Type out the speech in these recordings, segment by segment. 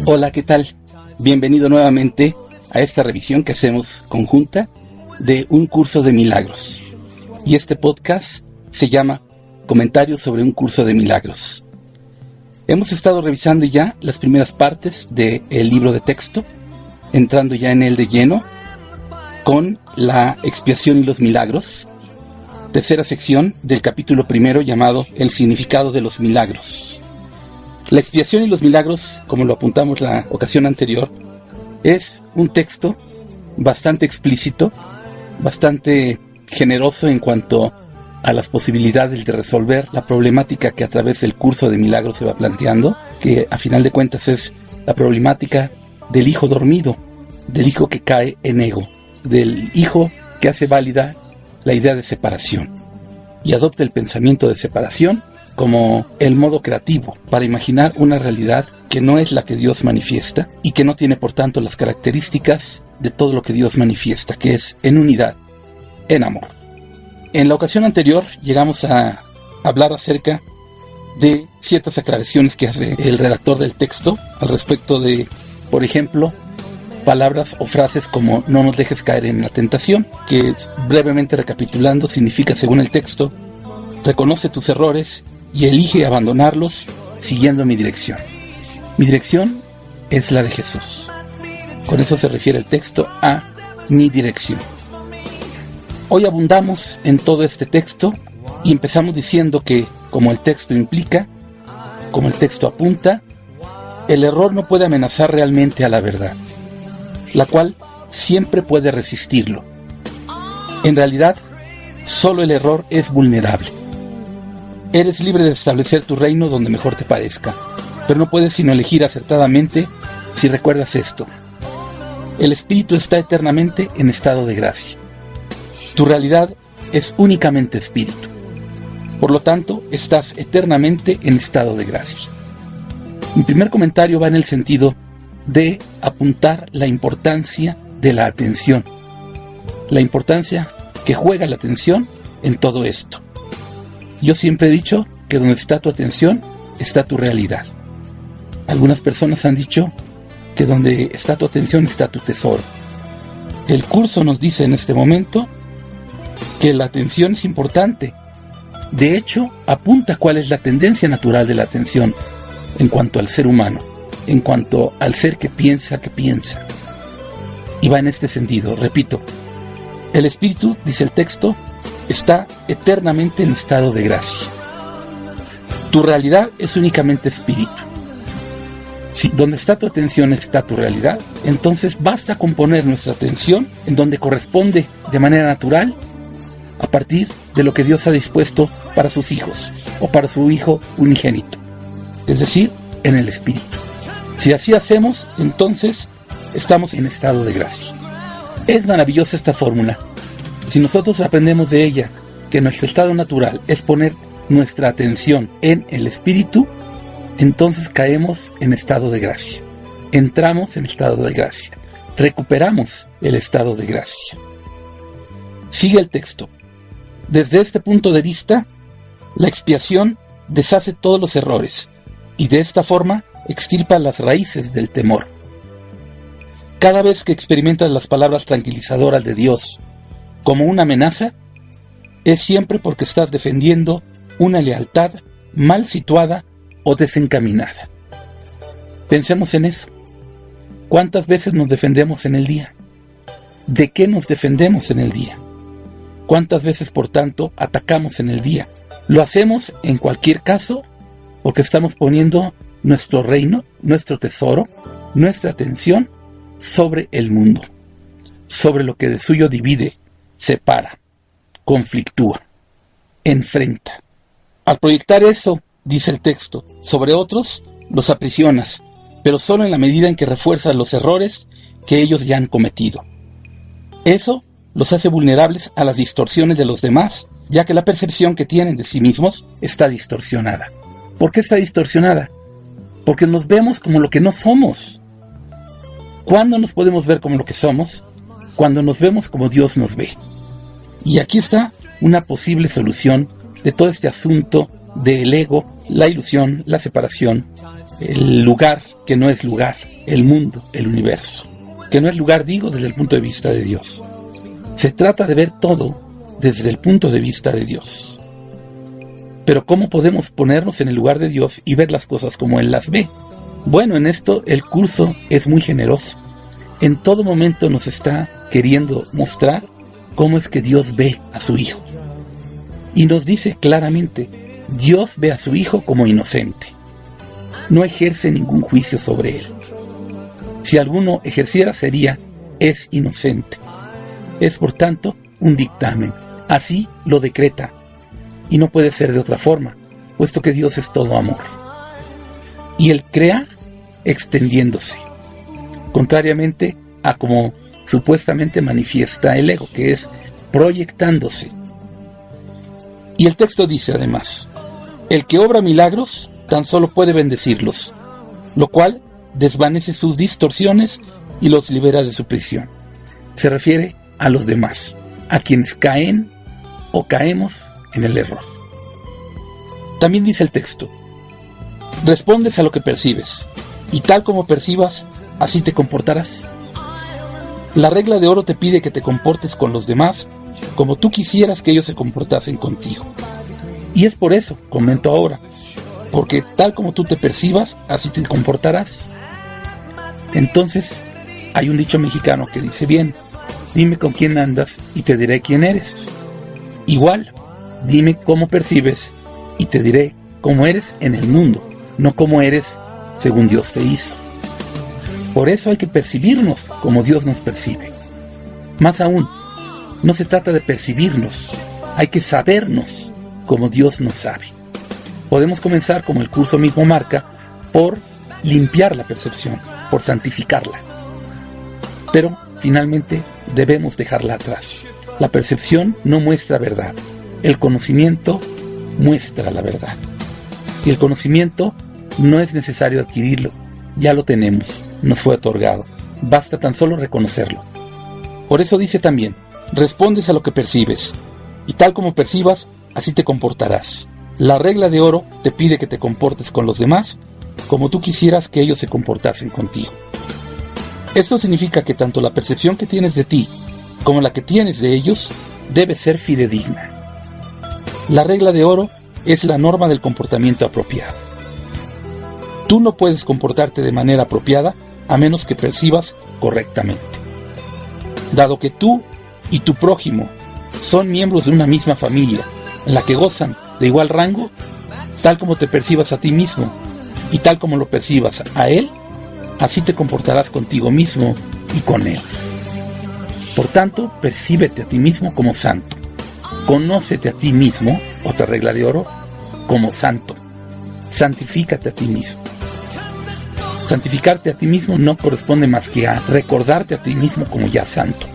Hola, ¿qué tal? Bienvenido nuevamente a esta revisión que hacemos conjunta de un curso de milagros. Y este podcast se llama Comentarios sobre un curso de milagros. Hemos estado revisando ya las primeras partes del libro de texto, entrando ya en él de lleno, con la expiación y los milagros. Tercera sección del capítulo primero llamado El significado de los milagros. La expiación y los milagros, como lo apuntamos la ocasión anterior, es un texto bastante explícito, bastante generoso en cuanto a las posibilidades de resolver la problemática que a través del curso de milagros se va planteando, que a final de cuentas es la problemática del hijo dormido, del hijo que cae en ego, del hijo que hace válida la idea de separación y adopta el pensamiento de separación como el modo creativo para imaginar una realidad que no es la que Dios manifiesta y que no tiene por tanto las características de todo lo que Dios manifiesta, que es en unidad, en amor. En la ocasión anterior llegamos a hablar acerca de ciertas aclaraciones que hace el redactor del texto al respecto de, por ejemplo, palabras o frases como no nos dejes caer en la tentación, que brevemente recapitulando significa, según el texto, reconoce tus errores y elige abandonarlos siguiendo mi dirección. Mi dirección es la de Jesús. Con eso se refiere el texto a mi dirección. Hoy abundamos en todo este texto y empezamos diciendo que, como el texto implica, como el texto apunta, el error no puede amenazar realmente a la verdad, la cual siempre puede resistirlo. En realidad, solo el error es vulnerable. Eres libre de establecer tu reino donde mejor te parezca, pero no puedes sino elegir acertadamente si recuerdas esto. El espíritu está eternamente en estado de gracia. Tu realidad es únicamente espíritu. Por lo tanto, estás eternamente en estado de gracia. Mi primer comentario va en el sentido de apuntar la importancia de la atención, la importancia que juega la atención en todo esto. Yo siempre he dicho que donde está tu atención, está tu realidad. Algunas personas han dicho que donde está tu atención, está tu tesoro. El curso nos dice en este momento que la atención es importante. De hecho, apunta cuál es la tendencia natural de la atención en cuanto al ser humano, en cuanto al ser que piensa. Y va en este sentido, repito, el espíritu, dice el texto, está eternamente en estado de gracia. Tu realidad es únicamente espíritu. Si donde está tu atención está tu realidad, entonces basta con poner nuestra atención en donde corresponde de manera natural, a partir de lo que Dios ha dispuesto para sus hijos, o para su hijo unigénito, es decir, en el espíritu. Si así hacemos, entonces estamos en estado de gracia. Es maravillosa esta fórmula. Si nosotros aprendemos de ella que nuestro estado natural es poner nuestra atención en el espíritu, entonces caemos en estado de gracia. Entramos en estado de gracia. Recuperamos el estado de gracia. Sigue el texto. Desde este punto de vista, la expiación deshace todos los errores y de esta forma extirpa las raíces del temor. Cada vez que experimentas las palabras tranquilizadoras de Dios como una amenaza, es siempre porque estás defendiendo una lealtad mal situada o desencaminada. Pensemos en eso. ¿Cuántas veces nos defendemos en el día? ¿De qué nos defendemos en el día? ¿Cuántas veces, por tanto, atacamos en el día? Lo hacemos, en cualquier caso, porque estamos poniendo nuestro reino, nuestro tesoro, nuestra atención sobre el mundo, sobre lo que de suyo divide, separa, conflictúa, enfrenta. Al proyectar eso, dice el texto, sobre otros, los aprisionas, pero solo en la medida en que refuerzas los errores que ellos ya han cometido. Eso los hace vulnerables a las distorsiones de los demás, ya que la percepción que tienen de sí mismos está distorsionada. ¿Por qué está distorsionada? Porque nos vemos como lo que no somos. ¿Cuándo nos podemos ver como lo que somos? Cuando nos vemos como Dios nos ve. Y aquí está una posible solución de todo este asunto del ego, la ilusión, la separación el lugar que no es lugar, el mundo, el universo, que no es lugar, digo, desde el punto de vista de Dios. Se trata de ver todo desde el punto de vista de Dios. Pero ¿cómo podemos ponernos en el lugar de Dios y ver las cosas como Él las ve? Bueno, en esto el curso es muy generoso. En todo momento nos está queriendo mostrar cómo es que Dios ve a su Hijo. Y nos dice claramente, Dios ve a su Hijo como inocente. No ejerce ningún juicio sobre Él. Si alguno ejerciera sería, es inocente. Es por tanto un dictamen. Así lo decreta. Y no puede ser de otra forma, puesto que Dios es todo amor. Y Él crea extendiéndose, contrariamente a como supuestamente manifiesta el ego, que es proyectándose. Y el texto dice además, el que obra milagros tan solo puede bendecirlos, lo cual desvanece sus distorsiones y los libera de su prisión. Se refiere a los demás, a quienes caen o caemos en el error. También dice el texto, respondes a lo que percibes, y tal como percibas, así te comportarás. La regla de oro te pide que te comportes con los demás como tú quisieras que ellos se comportasen contigo. Y es por eso, comento ahora, porque tal como tú te percibas, así te comportarás. Entonces, hay un dicho mexicano que dice bien, dime con quién andas y te diré quién eres. Igual, dime cómo percibes y te diré cómo eres en el mundo, no cómo eres según Dios te hizo. Por eso hay que percibirnos como Dios nos percibe. Más aún, no se trata de percibirnos, hay que sabernos como Dios nos sabe. Podemos comenzar, como el curso mismo marca, por limpiar la percepción, por santificarla. Pero, finalmente, debemos dejarla atrás. La percepción no muestra verdad. El conocimiento muestra la verdad. Y el conocimiento no es necesario adquirirlo. Ya lo tenemos, nos fue otorgado. Basta tan solo reconocerlo. Por eso dice también, respondes a lo que percibes, y tal como percibas, así te comportarás. La regla de oro te pide que te comportes con los demás como tú quisieras que ellos se comportasen contigo. Esto significa que tanto la percepción que tienes de ti como la que tienes de ellos debe ser fidedigna. La regla de oro es la norma del comportamiento apropiado. Tú no puedes comportarte de manera apropiada a menos que percibas correctamente. Dado que tú y tu prójimo son miembros de una misma familia en la que gozan de igual rango, tal como te percibas a ti mismo y tal como lo percibas a él, así te comportarás contigo mismo y con él. Por tanto, percíbete a ti mismo como santo. Conócete a ti mismo, otra regla de oro, como santo. Santifícate a ti mismo. Santificarte a ti mismo no corresponde más que a recordarte a ti mismo como ya santo.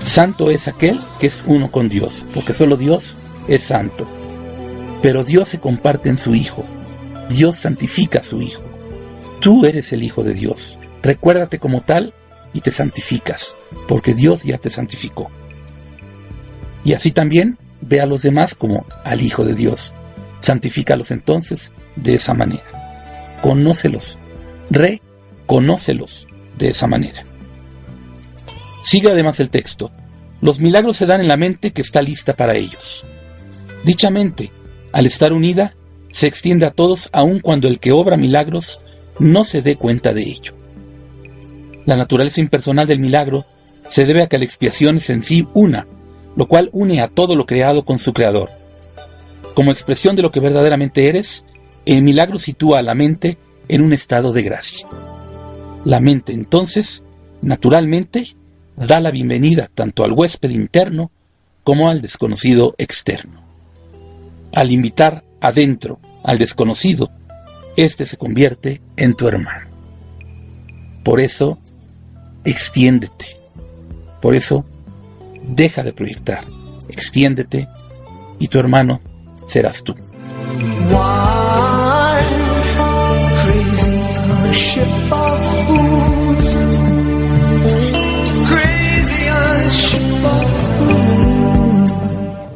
Santo es aquel que es uno con Dios, porque solo Dios es santo. Pero Dios se comparte en su Hijo. Dios santifica a su Hijo. Tú eres el Hijo de Dios. Recuérdate como tal y te santificas, porque Dios ya te santificó. Y así también ve a los demás como al Hijo de Dios. Santifícalos entonces de esa manera. Conócelos, reconócelos de esa manera. Sigue además el texto. Los milagros se dan en la mente que está lista para ellos. Dicha mente, al estar unida, se extiende a todos aun cuando el que obra milagros no se dé cuenta de ello. La naturaleza impersonal del milagro se debe a que la expiación es en sí una, lo cual une a todo lo creado con su creador. Como expresión de lo que verdaderamente eres, el milagro sitúa a la mente en un estado de gracia. La mente, entonces, naturalmente, da la bienvenida tanto al huésped interno como al desconocido externo. Al invitar adentro al desconocido, éste se convierte en tu hermano. Por eso, extiéndete. Por eso, deja de proyectar. Extiéndete y tu hermano serás tú.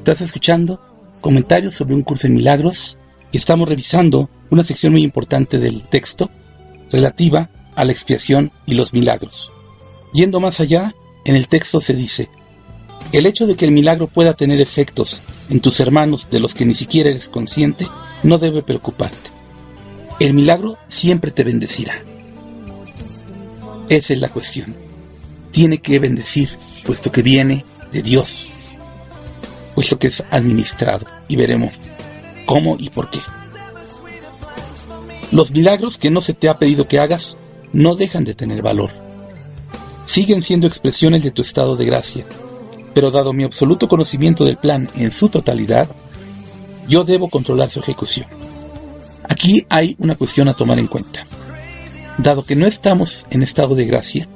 Estás escuchando comentarios sobre un curso en milagros y estamos revisando una sección muy importante del texto relativa a la expiación y los milagros. Yendo más allá, en el texto se dice: el hecho de que el milagro pueda tener efectos en tus hermanos de los que ni siquiera eres consciente no debe preocuparte. El milagro siempre te bendecirá. Esa es la cuestión. Tiene que bendecir, puesto que viene de Dios, puesto que es administrado, y veremos cómo y por qué. Los milagros que no se te ha pedido que hagas no dejan de tener valor. Siguen siendo expresiones de tu estado de gracia, pero dado mi absoluto conocimiento del plan en su totalidad, yo debo controlar su ejecución. Aquí hay una cuestión a tomar en cuenta. Dado que no estamos en estado de gracia,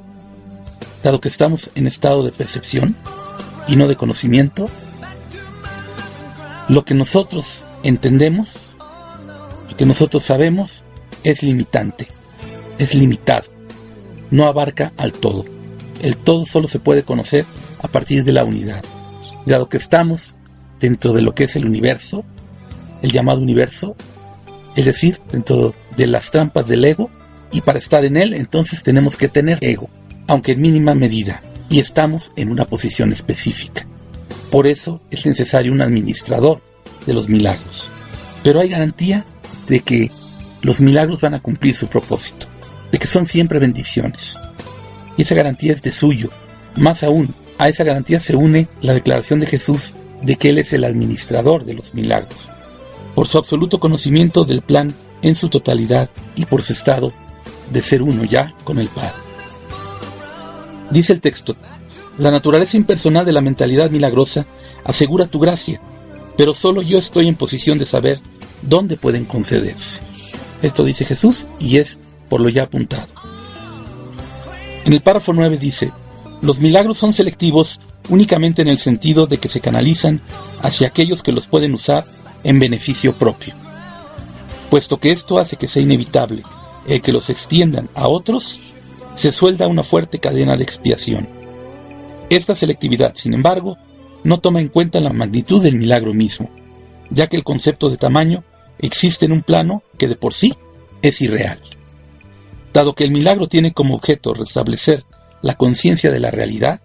dado que estamos en estado de percepción y no de conocimiento, lo que nosotros entendemos, lo que nosotros sabemos, es limitante, es limitado, no abarca al todo. El todo solo se puede conocer a partir de la unidad. Dado que estamos dentro de lo que es el universo, el llamado universo, es decir, dentro de las trampas del ego, y para estar en él, entonces tenemos que tener ego, aunque en mínima medida, y estamos en una posición específica. Por eso es necesario un administrador de los milagros. Pero hay garantía de que los milagros van a cumplir su propósito, de que son siempre bendiciones. Y esa garantía es de suyo. Más aún, a esa garantía se une la declaración de Jesús de que Él es el administrador de los milagros, por su absoluto conocimiento del plan en su totalidad y por su estado de ser uno ya con el Padre. Dice el texto: la naturaleza impersonal de la mentalidad milagrosa asegura tu gracia, pero solo yo estoy en posición de saber dónde pueden concederse. Esto dice Jesús y es por lo ya apuntado. En el párrafo 9 dice: los milagros son selectivos únicamente en el sentido de que se canalizan hacia aquellos que los pueden usar en beneficio propio. Puesto que esto hace que sea inevitable el que los extiendan a otros, se suelda una fuerte cadena de expiación. Esta selectividad, sin embargo, no toma en cuenta la magnitud del milagro mismo, ya que el concepto de tamaño existe en un plano que de por sí es irreal. Dado que el milagro tiene como objeto restablecer la conciencia de la realidad,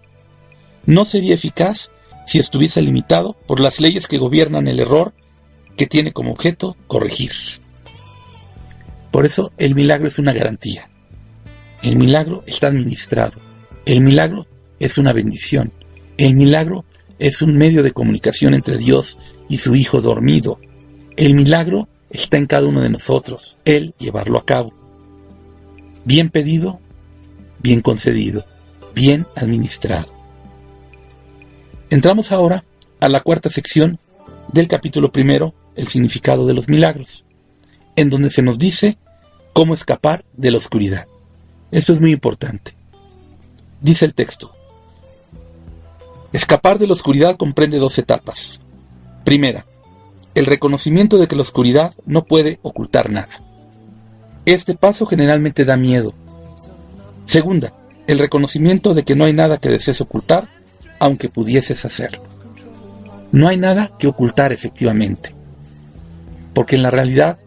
no sería eficaz si estuviese limitado por las leyes que gobiernan el error que tiene como objeto corregir. Por eso el milagro es una garantía. El milagro está administrado. El milagro es una bendición. El milagro es un medio de comunicación entre Dios y su Hijo dormido. El milagro está en cada uno de nosotros, Él llevarlo a cabo. Bien pedido, bien concedido, bien administrado. Entramos ahora a la cuarta sección del capítulo primero, el significado de los milagros, en donde se nos dice cómo escapar de la oscuridad. Esto es muy importante. Dice el texto: escapar de la oscuridad comprende dos etapas. Primera, el reconocimiento de que la oscuridad no puede ocultar nada. Este paso generalmente da miedo. Segunda, el reconocimiento de que no hay nada que desees ocultar, aunque pudieses hacerlo. No hay nada que ocultar efectivamente, porque en la realidad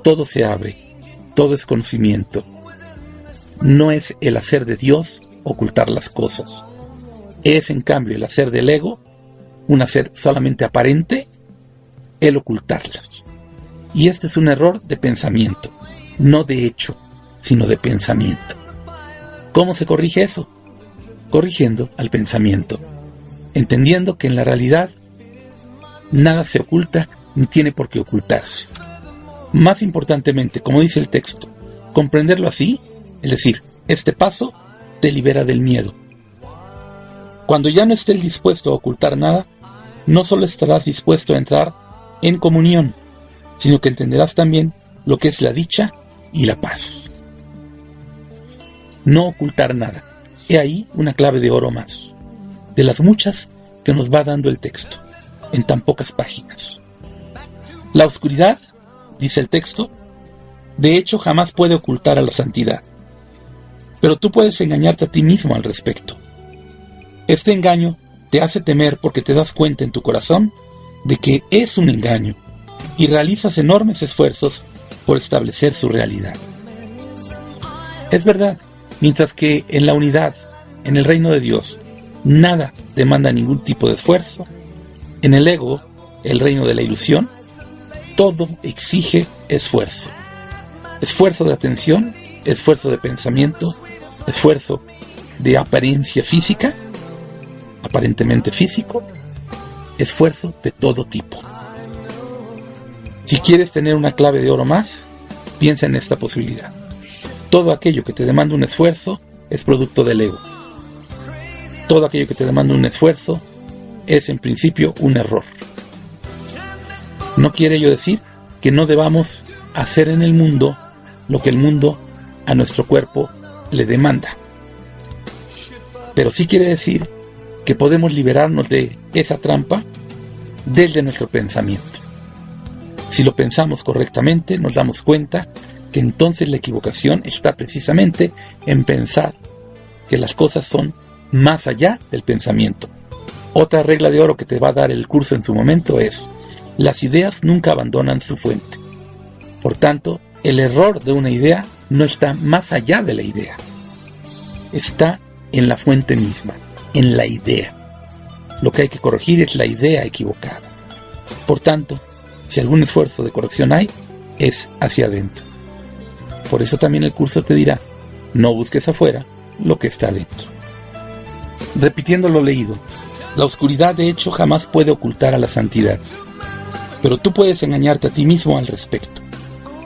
todo se abre, todo es conocimiento. No es el hacer de Dios ocultar las cosas. Es en cambio el hacer del ego, un hacer solamente aparente, el ocultarlas. Y este es un error de pensamiento, no de hecho, sino de pensamiento. ¿Cómo se corrige eso? Corrigiendo al pensamiento, entendiendo que en la realidad nada se oculta ni tiene por qué ocultarse. Más importantemente, como dice el texto, comprenderlo así, es decir, este paso te libera del miedo. Cuando ya no estés dispuesto a ocultar nada, no solo estarás dispuesto a entrar en comunión, sino que entenderás también lo que es la dicha y la paz. No ocultar nada. He ahí una clave de oro más, de las muchas que nos va dando el texto, en tan pocas páginas. La oscuridad, dice el texto, de hecho jamás puede ocultar a la santidad, pero tú puedes engañarte a ti mismo al respecto. Este engaño te hace temer porque te das cuenta en tu corazón de que es un engaño y realizas enormes esfuerzos por establecer su realidad. Es verdad, mientras que en la unidad, en el reino de Dios, nada demanda ningún tipo de esfuerzo, en el ego, el reino de la ilusión, todo exige esfuerzo. Esfuerzo de atención, esfuerzo de pensamiento, esfuerzo de apariencia física, aparentemente físico, esfuerzo de todo tipo. Si quieres tener una clave de oro más, piensa en esta posibilidad. Todo aquello que te demanda un esfuerzo es producto del ego. Todo aquello que te demanda un esfuerzo es en principio un error. No quiere ello decir que no debamos hacer en el mundo lo que el mundo a nuestro cuerpo le demanda. Pero sí quiere decir que podemos liberarnos de esa trampa desde nuestro pensamiento. Si lo pensamos correctamente, nos damos cuenta que entonces la equivocación está precisamente en pensar que las cosas son más allá del pensamiento. Otra regla de oro que te va a dar el curso en su momento es: las ideas nunca abandonan su fuente. Por tanto, el error de una idea no está más allá de la idea. Está en la fuente misma, en la idea. Lo que hay que corregir es la idea equivocada. Por tanto, si algún esfuerzo de corrección hay, es hacia adentro. Por eso también el curso te dirá: no busques afuera lo que está adentro. Repitiendo lo leído, la oscuridad de hecho jamás puede ocultar a la santidad. Pero tú puedes engañarte a ti mismo al respecto.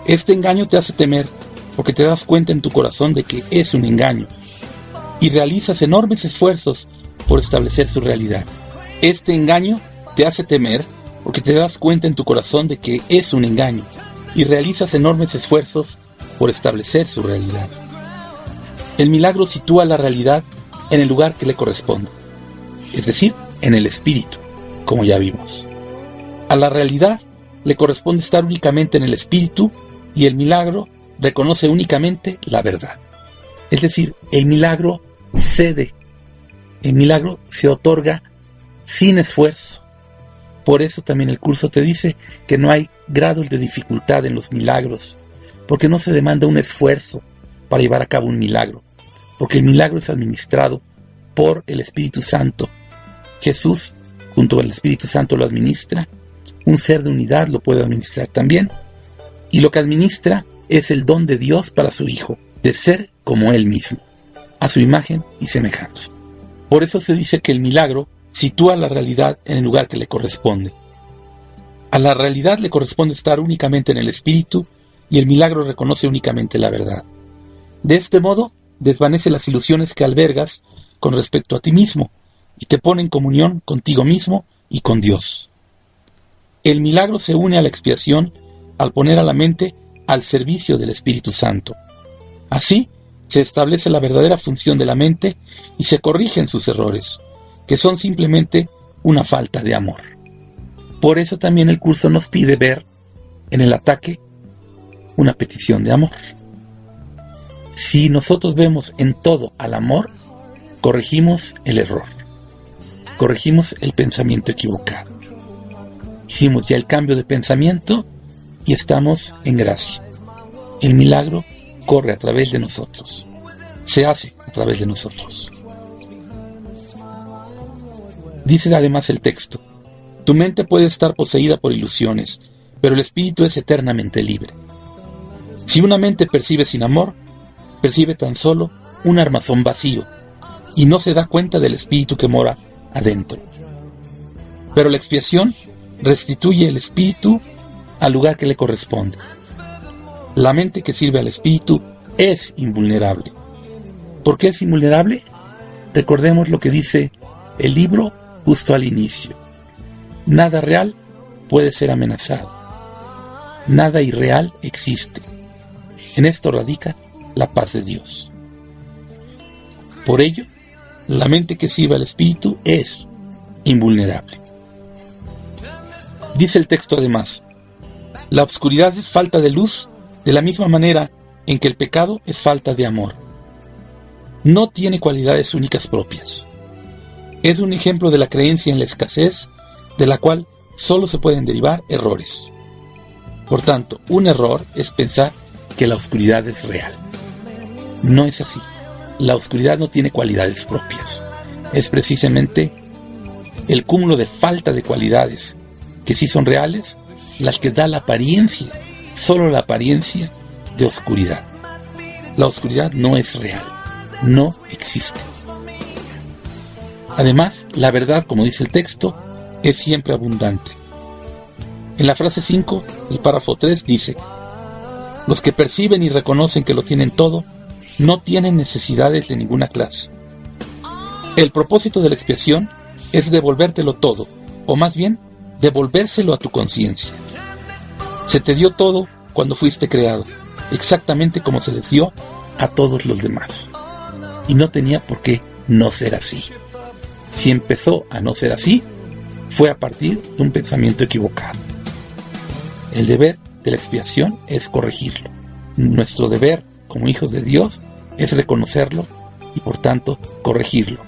Este engaño te hace temer porque te das cuenta en tu corazón de que es un engaño y realizas enormes esfuerzos por establecer su realidad. Este engaño te hace temer porque te das cuenta en tu corazón de que es un engaño y realizas enormes esfuerzos por establecer su realidad. El milagro sitúa la realidad en el lugar que le corresponde, es decir, en el espíritu, como ya vimos. A la realidad le corresponde estar únicamente en el espíritu y el milagro reconoce únicamente la verdad. Es decir, el milagro cede, el milagro se otorga sin esfuerzo. Por eso también el curso te dice que no hay grados de dificultad en los milagros, porque no se demanda un esfuerzo para llevar a cabo un milagro, porque el milagro es administrado por el Espíritu Santo. Jesús, junto al Espíritu Santo, lo administra. Un ser de unidad lo puede administrar también. Y lo que administra es el don de Dios para su Hijo, de ser como Él mismo, a su imagen y semejanza. Por eso se dice que el milagro sitúa la realidad en el lugar que le corresponde. A la realidad le corresponde estar únicamente en el espíritu y el milagro reconoce únicamente la verdad. De este modo, desvanece las ilusiones que albergas con respecto a ti mismo y te pone en comunión contigo mismo y con Dios. El milagro se une a la expiación al poner a la mente al servicio del Espíritu Santo. Así, se establece la verdadera función de la mente y se corrigen sus errores, que son simplemente una falta de amor. Por eso también el curso nos pide ver en el ataque una petición de amor. Si nosotros vemos en todo al amor, corregimos el error, corregimos el pensamiento equivocado. Hicimos ya el cambio de pensamiento y estamos en gracia. El milagro corre a través de nosotros, se hace a través de nosotros. Dice además el texto: tu mente puede estar poseída por ilusiones, pero el espíritu es eternamente libre. Si una mente percibe sin amor, percibe tan solo un armazón vacío y no se da cuenta del espíritu que mora adentro. Pero la expiación restituye el espíritu al lugar que le corresponde. La mente que sirve al espíritu es invulnerable. ¿Por qué es invulnerable? Recordemos lo que dice el libro justo al inicio. Nada real puede ser amenazado. Nada irreal existe. En esto radica la paz de Dios. Por ello, la mente que sirve al espíritu es invulnerable. Dice el texto además: la obscuridad es falta de luz de la misma manera en que el pecado es falta de amor. No tiene cualidades únicas propias. Es un ejemplo de la creencia en la escasez, de la cual solo se pueden derivar errores. Por tanto, un error es pensar que la oscuridad es real. No es así. La oscuridad no tiene cualidades propias. Es precisamente el cúmulo de falta de cualidades que sí son reales, las que da la apariencia, solo la apariencia de oscuridad. La oscuridad no es real, no existe. Además, la verdad, como dice el texto, es siempre abundante. En la frase 5, el párrafo 3 dice: los que perciben y reconocen que lo tienen todo, no tienen necesidades de ninguna clase. El propósito de la expiación es devolvértelo todo, o más bien, devolvérselo a tu conciencia. Se te dio todo cuando fuiste creado, exactamente como se les dio a todos los demás. Y no tenía por qué no ser así. Si empezó a no ser así, fue a partir de un pensamiento equivocado. El deber de la expiación es corregirlo. Nuestro deber como hijos de Dios es reconocerlo y por tanto corregirlo.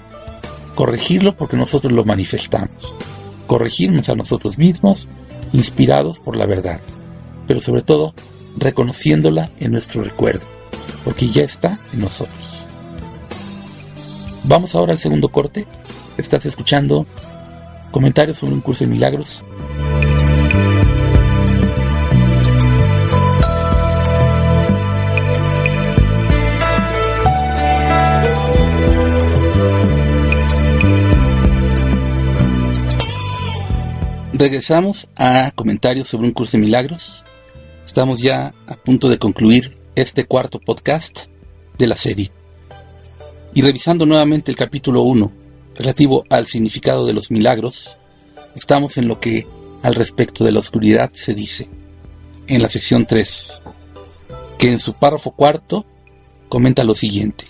Corregirlo porque nosotros lo manifestamos. Corregirnos a nosotros mismos, inspirados por la verdad. Pero sobre todo, reconociéndola en nuestro recuerdo, porque ya está en nosotros. Vamos ahora al segundo corte. Estás escuchando Comentarios sobre un curso de milagros. Regresamos a Comentarios sobre un curso de milagros. Estamos ya a punto de concluir este cuarto podcast de la serie. Y revisando nuevamente el capítulo 1, relativo al significado de los milagros, estamos en lo que al respecto de la oscuridad se dice, en la sección 3, que en su párrafo 4 comenta lo siguiente: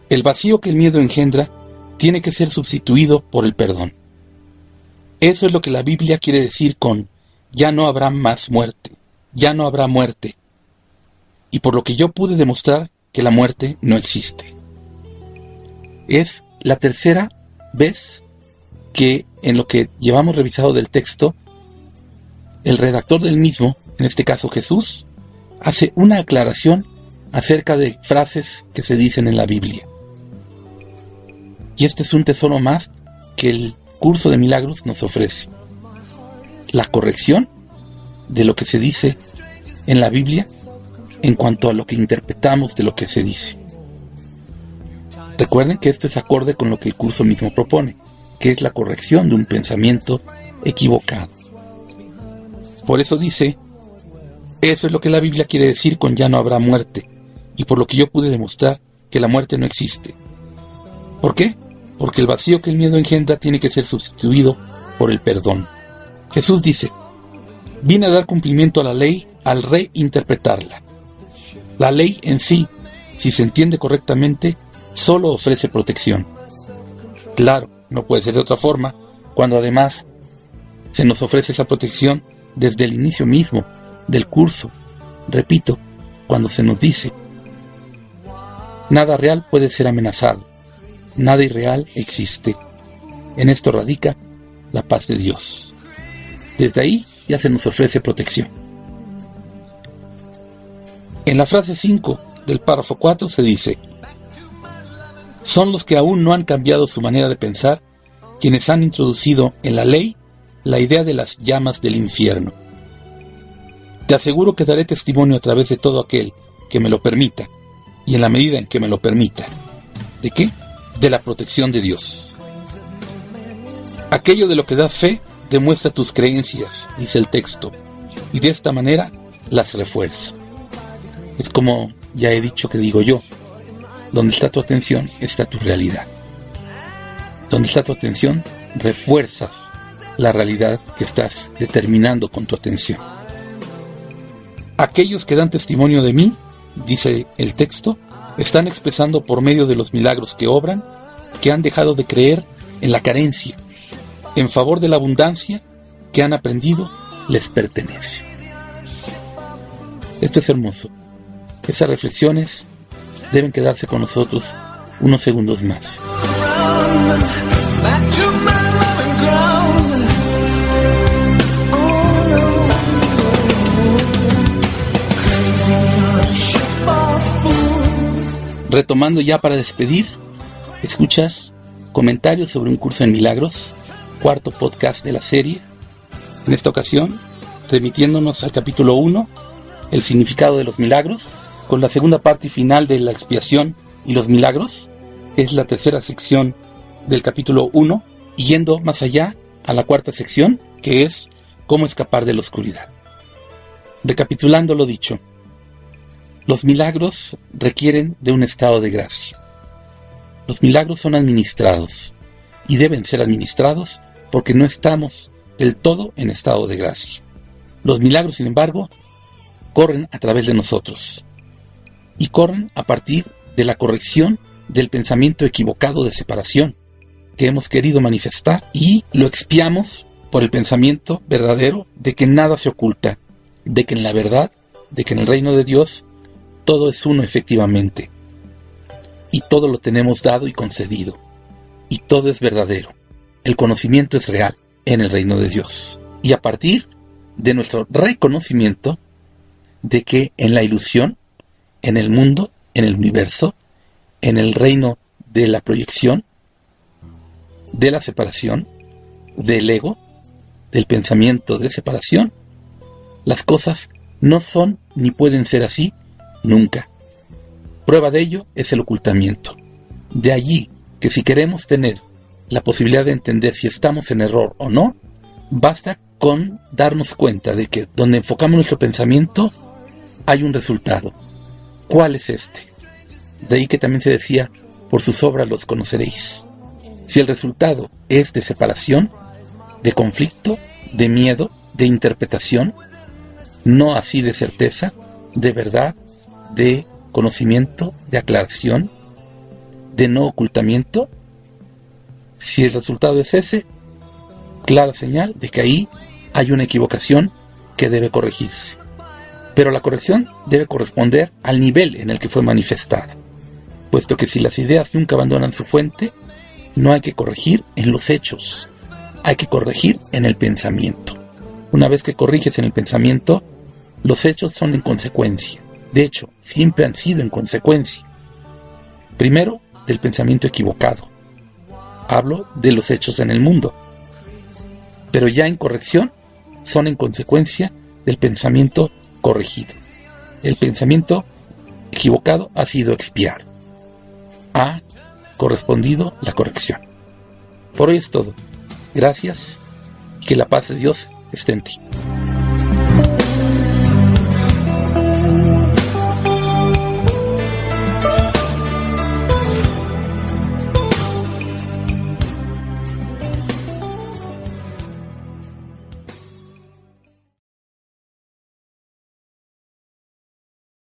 el vacío que el miedo engendra tiene que ser sustituido por el perdón. Eso es lo que la Biblia quiere decir con ya no habrá más muerte, ya no habrá muerte, y por lo que yo pude demostrar que la muerte no existe. Es la tercera vez que en lo que llevamos revisado del texto, el redactor del mismo, en este caso Jesús, hace una aclaración acerca de frases que se dicen en la Biblia. Y este es un tesoro más que el curso de milagros nos ofrece: la corrección de lo que se dice en la Biblia en cuanto a lo que interpretamos de lo que se dice. Recuerden que esto es acorde con lo que el curso mismo propone, que es la corrección de un pensamiento equivocado. Por eso dice: eso es lo que la Biblia quiere decir con ya no habrá muerte, y por lo que yo pude demostrar que la muerte no existe. ¿Por qué? Porque el vacío que el miedo engendra tiene que ser sustituido por el perdón. Jesús dice: vine a dar cumplimiento a la ley al reinterpretarla. La ley en sí, si se entiende correctamente, solo ofrece protección. Claro, no puede ser de otra forma, cuando además se nos ofrece esa protección desde el inicio mismo del curso. Repito, cuando se nos dice: nada real puede ser amenazado, nada irreal existe. En esto radica la paz de Dios. Desde ahí ya se nos ofrece protección. En la frase 5 del párrafo 4 se dice: son los que aún no han cambiado su manera de pensar quienes han introducido en la ley la idea de las llamas del infierno. Te aseguro que daré testimonio a través de todo aquel que me lo permita, y en la medida en que me lo permita. ¿De qué? De la protección de Dios. Aquello de lo que das fe demuestra tus creencias, dice el texto, y de esta manera las refuerza. Es como ya he dicho que digo yo: donde está tu atención, está tu realidad. Donde está tu atención, refuerzas la realidad que estás determinando con tu atención. Aquellos que dan testimonio de mí, dice el texto, están expresando por medio de los milagros que obran, que han dejado de creer en la carencia, en favor de la abundancia que han aprendido les pertenece. Esto es hermoso. Esas reflexiones deben quedarse con nosotros unos segundos más. Retomando ya para despedir, escuchas Comentarios sobre un curso en milagros, cuarto podcast de la serie. En esta ocasión, remitiéndonos al capítulo 1, el significado de los milagros, con la segunda parte y final de la expiación y los milagros. Es la tercera sección del capítulo 1, y yendo más allá a la cuarta sección, que es cómo escapar de la oscuridad. Recapitulando lo dicho, los milagros requieren de un estado de gracia. Los milagros son administrados, y deben ser administrados porque no estamos del todo en estado de gracia. Los milagros, sin embargo, corren a través de nosotros, y corren a partir de la corrección del pensamiento equivocado de separación que hemos querido manifestar, y lo expiamos por el pensamiento verdadero de que nada se oculta, de que en la verdad, de que en el reino de Dios todo es uno efectivamente, y todo lo tenemos dado y concedido, y todo es verdadero. El conocimiento es real en el reino de Dios, y a partir de nuestro reconocimiento de que en la ilusión, en el mundo, en el universo, en el reino de la proyección, de la separación, del ego, del pensamiento de separación, las cosas no son ni pueden ser así nunca. Prueba de ello es el ocultamiento. De allí que si queremos tener la posibilidad de entender si estamos en error o no, basta con darnos cuenta de que donde enfocamos nuestro pensamiento hay un resultado. ¿Cuál es este? De ahí que también se decía, por sus obras los conoceréis. Si el resultado es de separación, de conflicto, de miedo, de interpretación, no así de certeza, de verdad, de conocimiento, de aclaración, de no ocultamiento, si el resultado es ese, clara señal de que ahí hay una equivocación que debe corregirse. Pero la corrección debe corresponder al nivel en el que fue manifestada, puesto que si las ideas nunca abandonan su fuente, no hay que corregir en los hechos, hay que corregir en el pensamiento. Una vez que corriges en el pensamiento, los hechos son en consecuencia. De hecho, siempre han sido en consecuencia. Primero, del pensamiento equivocado. Hablo de los hechos en el mundo. Pero ya en corrección, son en consecuencia del pensamiento corregido. El pensamiento equivocado ha sido expiado. Ha correspondido la corrección. Por hoy es todo. Gracias y que la paz de Dios esté en ti.